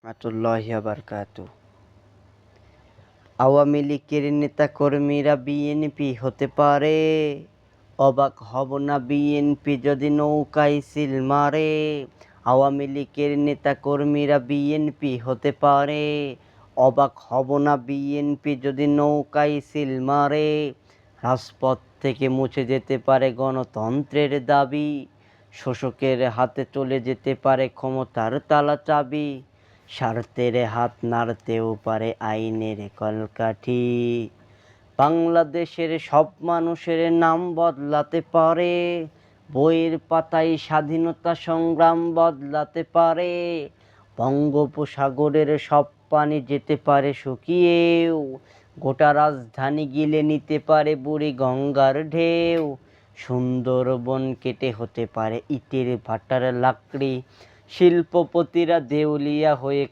রাহমাতুল্লাহি ওয়া বারাকাতুহু। আওয়ামী লীগের নেতা কর্মীরা বিএনপি হতে পারে, অবাক হব না বিএনপি যদি নৌকায় সিল মারে। আওয়ামী লীগের নেতা কর্মীরা বিএনপি হতে পারে, অবাক হব না বিএনপি যদি নৌকায় সিল মারে। রাজপথ থেকে মুছে যেতে পারে গণতন্ত্রের দাবি, শোষকের হাতে চলে যেতে পারে ক্ষমতার তালা চাবি। স্বার্থের হাত নাড়তেও পারে আইনের কলকাঠি। বাংলাদেশের সব মানুষের নাম বদলাতে পারে, বইয়ের পাতায় স্বাধীনতা সংগ্রাম বদলাতে পারে। বঙ্গোপসাগরের সব পানি যেতে পারে শুকিয়েও, গোটা রাজধানী গিলে নিতে পারে বুড়ি গঙ্গার ঢেউ। সুন্দরবন কেটে হতে পারে ইটের ভাটার লাকড়ি, শিল্পপতিরা দেউলিয়া হয়ে